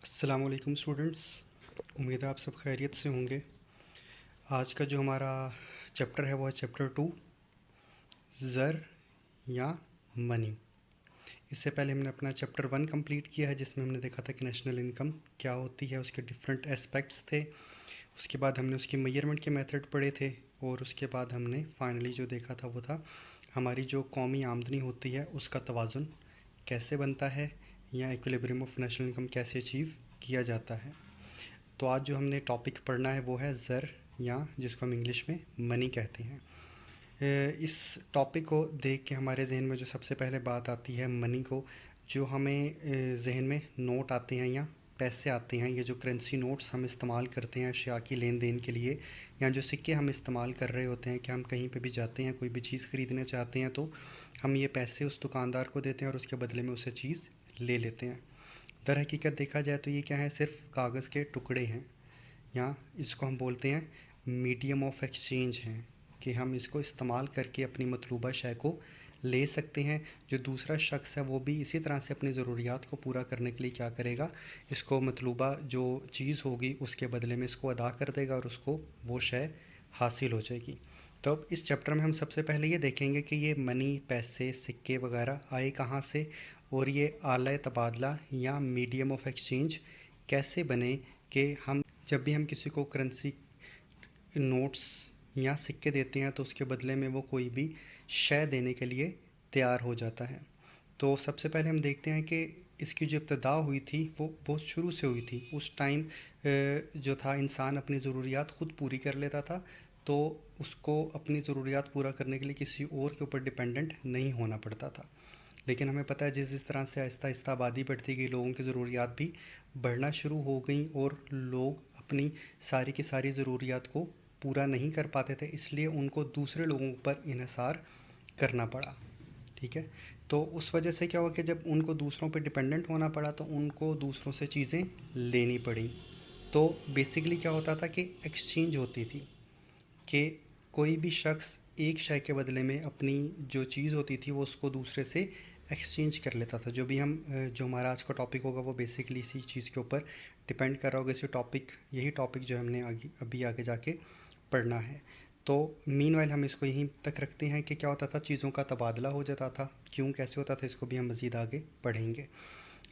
السلام علیکم اسٹوڈنٹس، امید ہے آپ سب خیریت سے ہوں گے۔ آج کا جو ہمارا چیپٹر ہے وہ ہے چیپٹر 2، زر یا منی۔ اس سے پہلے ہم نے اپنا چیپٹر 1 کمپلیٹ کیا ہے، جس میں ہم نے دیکھا تھا کہ نیشنل انکم کیا ہوتی ہے، اس کے ڈفرینٹ اسپیکٹس تھے۔ اس کے بعد ہم نے اس کی میئرمنٹ کے میتھڈ پڑھے تھے، اور اس کے بعد ہم نے فائنلی جو دیکھا تھا وہ تھا ہماری جو قومی آمدنی ہوتی ہے اس کا توازن کیسے بنتا ہے، یا ایکولیبریم آف نیشنل انکم کیسے اچیو کیا جاتا ہے۔ تو آج جو ہم نے ٹاپک پڑھنا ہے وہ ہے زر، یا جس کو ہم انگلش میں منی کہتے ہیں۔ اس ٹاپک کو دیکھ کے ہمارے ذہن میں جو سب سے پہلے بات آتی ہے منی کو، جو ہمیں ذہن میں نوٹ آتے ہیں یا پیسے آتے ہیں، یہ جو کرنسی نوٹس ہم استعمال کرتے ہیں اشیاء کی لین دین کے لیے، یا جو سکے ہم استعمال کر رہے ہوتے ہیں کہ ہم کہیں پہ بھی جاتے ہیں، کوئی بھی چیز خریدنا چاہتے ہیں تو ہم یہ پیسے اس دکاندار کو دیتے ہیں اور اس کے بدلے میں اسے چیز لے لیتے ہیں۔ در حقیقت دیکھا جائے تو یہ کیا ہے، صرف کاغذ کے ٹکڑے ہیں، یا اس کو ہم بولتے ہیں میڈیم آف ایکسچینج ہیں، کہ ہم اس کو استعمال کر کے اپنی مطلوبہ شے کو لے سکتے ہیں۔ جو دوسرا شخص ہے وہ بھی اسی طرح سے اپنی ضروریات کو پورا کرنے کے لیے کیا کرے گا، اس کو مطلوبہ جو چیز ہوگی اس کے بدلے میں اس کو ادا کر دے گا، اور اس کو وہ شے حاصل ہو جائے گی۔ تو اب اس چیپٹر میں ہم سب سے پہلے یہ دیکھیں گے کہ یہ منی، پیسے، سکے وغیرہ آئے کہاں سے، اور یہ آلہ تبادلہ یا میڈیم آف ایکسچینج کیسے بنے، کہ ہم جب بھی ہم کسی کو کرنسی نوٹس یا سکے دیتے ہیں تو اس کے بدلے میں وہ کوئی بھی شے دینے کے لیے تیار ہو جاتا ہے۔ تو سب سے پہلے ہم دیکھتے ہیں کہ اس کی جو ابتدا ہوئی تھی وہ بہت شروع سے ہوئی تھی۔ اس ٹائم جو تھا انسان اپنی ضروریات خود پوری کر لیتا تھا، تو اس کو اپنی ضروریات پورا کرنے کے لیے کسی اور کے اوپر ڈیپینڈنٹ نہیں ہونا پڑتا تھا۔ لیکن ہمیں پتہ ہے جس طرح سے آہستہ آہستہ آبادی بڑھتی گئی، لوگوں کی ضروریات بھی بڑھنا شروع ہو گئیں، اور لوگ اپنی ساری کی ساری ضروریات کو پورا نہیں کر پاتے تھے، اس لیے ان کو دوسرے لوگوں پر انحصار کرنا پڑا۔ ٹھیک ہے، تو اس وجہ سے کیا ہوا کہ جب ان کو دوسروں پہ ڈیپینڈنٹ ہونا پڑا تو ان کو دوسروں سے چیزیں لینی پڑیں۔ تو بیسیکلی کیا ہوتا تھا کہ ایکسچینج ہوتی تھی، کہ کوئی بھی شخص ایک شے کے بدلے میں اپنی جو چیز ہوتی تھی وہ اس کو دوسرے سے ایکسچینج کر لیتا تھا۔ جو ہمارا آج کا ٹاپک ہوگا وہ بیسیکلی اسی چیز کے اوپر ڈپینڈ کر رہا ہوگا۔ یہی ٹاپک جو ہم نے ابھی آگے جا کے پڑھنا ہے۔ تو مین وائل ہم اس کو یہیں تک رکھتے ہیں کہ کیا ہوتا تھا، چیزوں کا تبادلہ ہو جاتا تھا۔ کیوں، کیسے ہوتا تھا، اس کو بھی ہم مزید آگے پڑھیں گے۔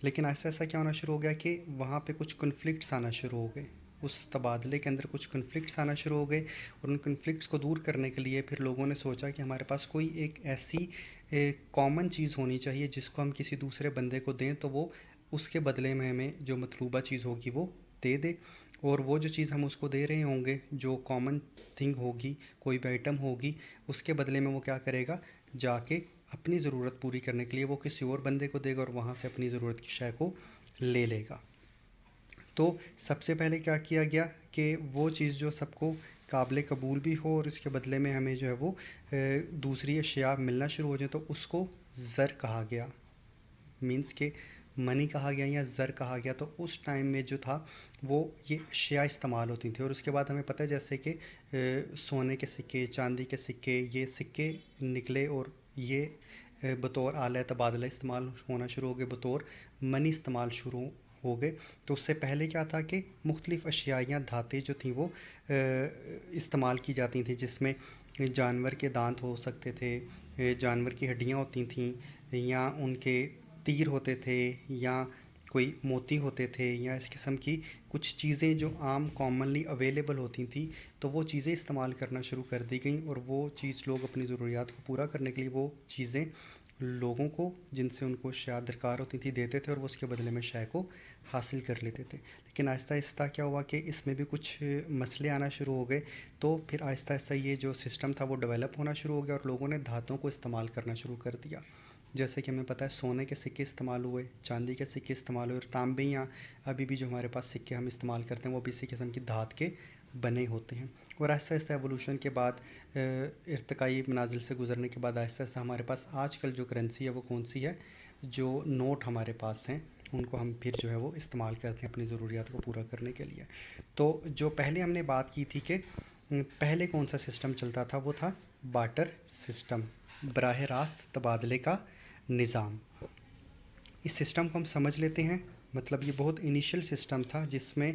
لیکن ایسا ایسا کیا ہونا شروع ہو گیا کہ وہاں پہ کچھ کنفلکٹس آنا شروع ہو گئے، اس تبادلے کے اندر کچھ کنفلکٹس آنا شروع ہو گئے، اور ان کنفلکٹس کو دور کرنے کے لیے پھر لوگوں نے سوچا کہ ہمارے پاس کوئی ایک ایسی کامن چیز ہونی چاہیے جس کو ہم کسی دوسرے بندے کو دیں تو وہ اس کے بدلے میں ہمیں جو مطلوبہ چیز ہوگی وہ دے دے، اور وہ جو چیز ہم اس کو دے رہے ہوں گے، جو کامن تھنگ ہوگی، کوئی بھی آئٹم ہوگی، اس کے بدلے میں وہ کیا کرے گا، جا کے اپنی ضرورت پوری کرنے کے لیے وہ کسی اور بندے کو دے گا، اور وہاں سے اپنی ضرورت کی شے کو لے لے گا۔ تو سب سے پہلے کیا کیا گیا کہ وہ چیز جو سب کو قابل قبول بھی ہو، اور اس کے بدلے میں ہمیں جو ہے وہ دوسری اشیاء ملنا شروع ہو جائیں، تو اس کو زر کہا گیا، مینس کہ منی کہا گیا یا زر کہا گیا۔ تو اس ٹائم میں جو تھا وہ یہ اشیاء استعمال ہوتی تھیں، اور اس کے بعد ہمیں پتہ ہے جیسے کہ سونے کے سکے، چاندی کے سکے، یہ سکے نکلے، اور یہ بطور آلہ تبادلہ استعمال ہونا شروع ہو گئے، بطور منی استعمال شروع ہو گئے۔ تو اس سے پہلے کیا تھا کہ مختلف اشیاء یا دھاتیں جو تھیں وہ استعمال کی جاتی تھیں، جس میں جانور کے دانت ہو سکتے تھے، جانور کی ہڈیاں ہوتی تھیں، یا ان کے تیر ہوتے تھے، یا کوئی موتی ہوتے تھے، یا اس قسم کی کچھ چیزیں جو عام کامنلی اویلیبل ہوتی تھیں، تو وہ چیزیں استعمال کرنا شروع کر دی گئیں، اور وہ چیز لوگ اپنی ضروریات کو پورا کرنے کے لیے وہ چیزیں لوگوں کو جن سے ان کو شے درکار ہوتی تھی دیتے تھے، اور وہ اس کے بدلے میں شے کو حاصل کر لیتے تھے۔ لیکن آہستہ آہستہ کیا ہوا کہ اس میں بھی کچھ مسئلے آنا شروع ہو گئے، تو پھر آہستہ آہستہ یہ جو سسٹم تھا وہ ڈیولپ ہونا شروع ہو گیا، اور لوگوں نے دھاتوں کو استعمال کرنا شروع کر دیا۔ جیسے کہ ہمیں پتہ ہے سونے کے سکے استعمال ہوئے، چاندی کے سکے استعمال ہوئے، اور تانبے یا ابھی بھی جو ہمارے پاس سکے ہم استعمال کرتے ہیں وہ بھی اسی قسم کی دھات کے بنے ہوتے ہیں۔ اور آہستہ آہستہ ایوولوشن کے بعد، ارتقائی منازل سے گزرنے کے بعد آہستہ آہستہ ہمارے پاس آج کل جو کرنسی ہے وہ کون سی ہے، جو نوٹ ہمارے پاس ہیں ان کو ہم پھر جو ہے وہ استعمال کرتے ہیں اپنی ضروریات کو پورا کرنے کے لیے۔ تو جو پہلے ہم نے بات کی تھی کہ پہلے کون سا سسٹم چلتا تھا، وہ تھا بارٹر سسٹم، براہ راست تبادلے کا نظام۔ اس سسٹم کو ہم سمجھ لیتے ہیں. مطلب یہ بہت انیشیل سسٹم تھا جس میں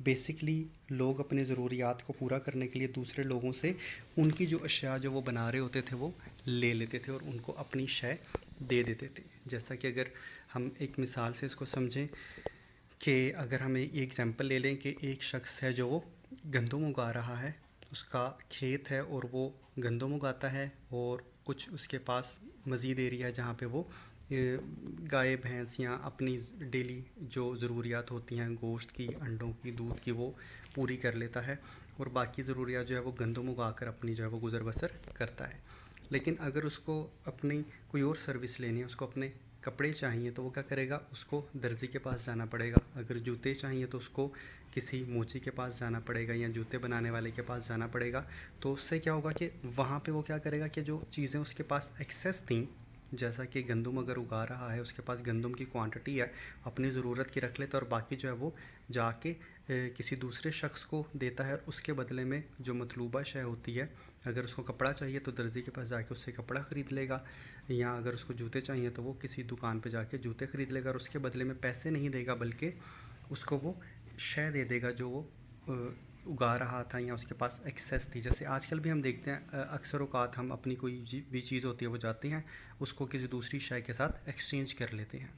بیسکلی لوگ اپنے ضروریات کو پورا کرنے کے لیے دوسرے لوگوں سے ان کی جو اشیاء جو وہ بنا رہے ہوتے تھے وہ لے لیتے تھے اور ان کو اپنی شے دے دیتے تھے. جیسا کہ اگر ہم ایک مثال سے اس کو سمجھیں کہ اگر ہم یہ ایگزامپل لے لیں کہ ایک شخص ہے جو وہ گندم اگا رہا ہے, اس کا کھیت ہے اور وہ گندم اگاتا ہے, اور کچھ اس کے پاس مزید ایریا ہے جہاں پہ وہ گائے بھینس یا اپنی ڈیلی جو ضروریات ہوتی ہیں گوشت کی, انڈوں کی, دودھ کی, وہ پوری کر لیتا ہے, اور باقی ضروریات جو ہے وہ گندم اگا کر اپنی جو ہے وہ گزر بسر کرتا ہے. لیکن اگر اس کو اپنی کوئی اور سروس لینی ہے, اس کو اپنے کپڑے چاہیے, تو وہ کیا کرے گا, اس کو درزی کے پاس جانا پڑے گا. اگر جوتے چاہیے تو اس کو کسی موچی کے پاس جانا پڑے گا یا جوتے بنانے والے کے پاس جانا پڑے گا. تو اس سے کیا ہوگا کہ وہاں پہ وہ کیا کرے گا کہ جو چیزیں اس کے پاس ایکسیس تھیں, جیسا کہ گندم اگر اگا رہا ہے, اس کے پاس گندم کی کوانٹٹی ہے, اپنی ضرورت کی رکھ لیتا ہے, اور باقی جو ہے وہ جا کے کسی دوسرے شخص کو دیتا ہے. اس کے بدلے میں جو مطلوبہ شے ہوتی ہے, اگر اس کو کپڑا چاہیے تو درزی کے پاس جا کے اس سے کپڑا خرید لے گا, یا اگر اس کو جوتے چاہیے تو وہ کسی دکان پہ جا کے جوتے خرید لے گا, اور اس کے بدلے میں پیسے نہیں دے گا بلکہ اس کو وہ شے دے دے گا جو وہ اگا رہا تھا یا اس کے پاس ایکسیس تھی. جیسے آج کل بھی ہم دیکھتے ہیں اکثر اوقات ہم اپنی کوئی بھی چیز ہوتی ہے وہ جاتے ہیں اس کو کسی دوسری شے کے ساتھ ایکسچینج کر لیتے ہیں.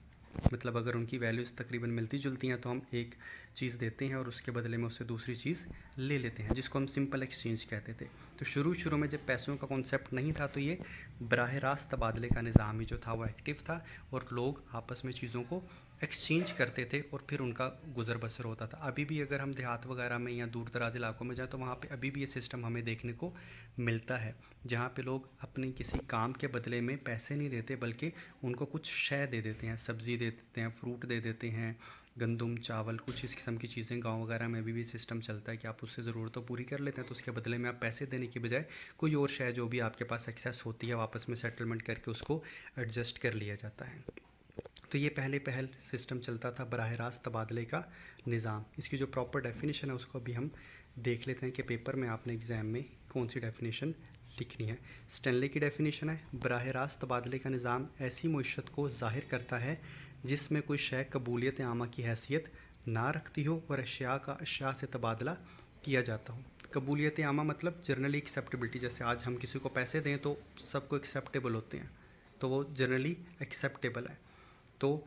مطلب اگر ان کی ویلیوز تقریباً ملتی جلتی ہیں تو ہم ایک چیز دیتے ہیں اور اس کے بدلے میں اس سے دوسری چیز لے لیتے ہیں, جس کو ہم سمپل ایکسچینج کہتے تھے. تو شروع میں جب پیسوں کا کانسیپٹ نہیں تھا تو یہ براہ راست تبادلے کا نظام ہی جو تھا وہ ایکٹیو تھا, اور لوگ آپس میں چیزوں کو ایکسچینج کرتے تھے اور پھر ان کا گزر بسر ہوتا تھا. ابھی بھی اگر ہم دیہات وغیرہ میں یا دور دراز علاقوں میں جائیں تو وہاں پہ ابھی بھی یہ سسٹم ہمیں دیکھنے کو ملتا ہے, جہاں پہ لوگ اپنی کسی کام کے بدلے میں پیسے نہیں دیتے بلکہ ان کو کچھ شے دے دیتے ہیں, سبزی دے دیتے ہیں, فروٹ دے دیتے ہیں, گندم, چاول, کچھ اس قسم کی چیزیں. گاؤں وغیرہ میں ابھی بھی سسٹم چلتا ہے کہ آپ اس سے ضرورت تو پوری کر لیتے ہیں, تو اس کے بدلے میں آپ پیسے دینے کی بجائے کوئی اور شے جو بھی آپ کے پاس ایکسیس ہوتی ہے واپس میں سیٹلمنٹ کر کے اس کو ایڈجسٹ کر لیا جاتا ہے. تو یہ پہل سسٹم چلتا تھا براہ راست تبادلے کا نظام. اس کی جو پراپر ڈیفینیشن ہے اس کو بھی ہم دیکھ لیتے ہیں کہ پیپر میں آپ نے ایگزام میں کون سی ڈیفینیشن لکھنی ہے. اسٹینلے کی ڈیفینیشن ہے, براہ راست تبادلے کا نظام ایسی معیشت کو ظاہر کرتا ہے جس میں کوئی شے قبولیت عامہ کی حیثیت نہ رکھتی ہو اور اشیاء کا اشیاء سے تبادلہ کیا جاتا ہو. قبولیت عامہ مطلب جنرلی ایکسیپٹیبلٹی. جیسے آج ہم کسی کو پیسے دیں تو سب کو ایکسیپٹیبل ہوتے ہیں, تو وہ جنرلی ایکسیپٹیبل ہے. تو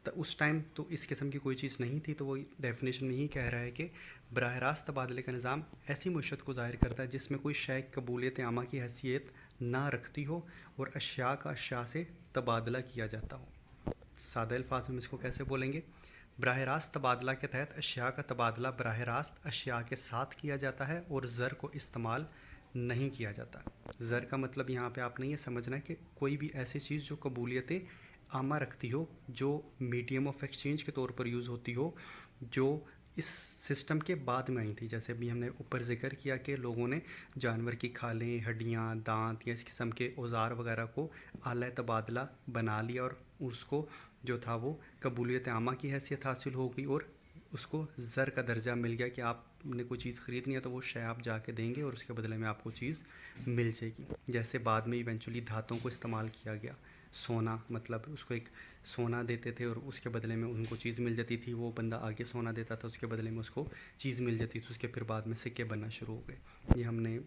اس ٹائم تو اس قسم کی کوئی چیز نہیں تھی, تو وہ ڈیفینیشن میں ہی کہہ رہا ہے کہ براہ راست تبادلے کا نظام ایسی معیشت کو ظاہر کرتا ہے جس میں کوئی شے قبولیت عامہ کی حیثیت نہ رکھتی ہو اور اشیاء کا اشیاء سے تبادلہ کیا جاتا ہو. سادہ الفاظ میں اس کو کیسے بولیں گے؟ براہ راست تبادلہ کے تحت اشیاء کا تبادلہ براہ راست اشیاء کے ساتھ کیا جاتا ہے اور زر کو استعمال نہیں کیا جاتا. زر کا مطلب یہاں پہ آپ نے یہ سمجھنا ہے کہ کوئی بھی ایسی چیز جو قبولیت عامہ رکھتی ہو, جو میڈیم آف ایکسچینج کے طور پر یوز ہوتی ہو, جو اس سسٹم کے بعد میں آئی تھی. جیسے بھی ہم نے اوپر ذکر کیا کہ لوگوں نے جانور کی کھالیں, ہڈیاں, دانت یا اس قسم کے اوزار وغیرہ کو آلہ تبادلہ بنا لیا, اور اس کو جو تھا وہ قبولیت عامہ کی حیثیت حاصل ہو گئی, اور اس کو زر کا درجہ مل گیا کہ آپ نے کوئی چیز خریدنی ہے تو وہ شے آپ جا کے دیں گے اور اس کے بدلے میں آپ کو چیز مل جائے گی. جیسے بعد میں ایونچولی دھاتوں کو استعمال کیا گیا. سونا, مطلب اس کو ایک سونا دیتے تھے اور اس کے بدلے میں ان کو چیز مل جاتی تھی, وہ بندہ آگے سونا دیتا تھا, اس کے بدلے میں اس کو چیز مل جاتی تھی. اس کے پھر بعد میں سکے بننا شروع ہو گئے. یہ ہم نے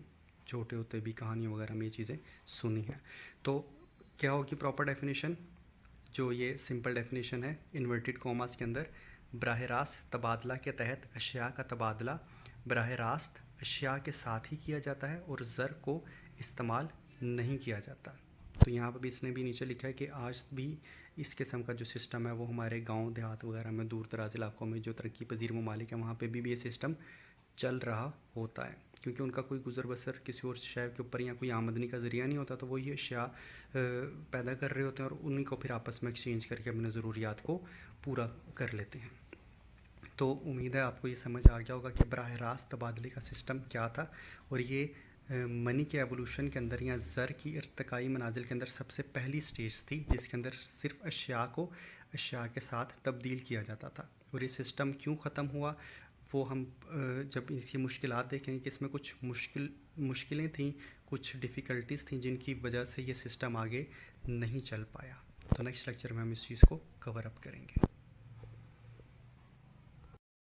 چھوٹے ہوتے بھی کہانی وغیرہ میں یہ چیزیں سنی ہیں. تو کیا ہوگی پراپر ڈیفینیشن؟ جو یہ سمپل ڈیفینیشن ہے انورٹڈ کوماس کے اندر, براہ راست تبادلہ کے تحت اشیاء کا تبادلہ براہ راست اشیاء کے ساتھ ہی کیا جاتا ہے اور زر کو استعمال نہیں کیا جاتا. تو یہاں پہ بھی اس نے بھی نیچے لکھا ہے کہ آج بھی اس قسم کا جو سسٹم ہے وہ ہمارے گاؤں دیہات وغیرہ میں, دور دراز علاقوں میں جو ترقی پذیر ممالک ہیں وہاں پہ بھی یہ سسٹم چل رہا ہوتا ہے, کیونکہ ان کا کوئی گزر بسر کسی اور شے کے اوپر یا کوئی آمدنی کا ذریعہ نہیں ہوتا, تو وہ یہ اشیاء پیدا کر رہے ہوتے ہیں اور انہیں کو پھر آپس میں ایکسچینج کر کے اپنے ضروریات کو پورا کر لیتے ہیں. تو امید ہے آپ کو یہ سمجھ آ گیا ہوگا کہ براہ راست تبادلے کا سسٹم کیا تھا, اور یہ منی کے ایوولوشن کے اندر یا زر کی ارتقائی منازل کے اندر سب سے پہلی سٹیج تھی جس کے اندر صرف اشیاء کو اشیاء کے ساتھ تبدیل کیا جاتا تھا. اور یہ سسٹم کیوں ختم ہوا وہ ہم جب اس کی مشکلات دیکھیں گے کہ اس میں کچھ مشکلیں تھیں, کچھ ڈیفیکلٹیز تھیں جن کی وجہ سے یہ سسٹم آگے نہیں چل پایا. تو نیکسٹ لیکچر میں ہم اس چیز کو کور اپ کریں گے.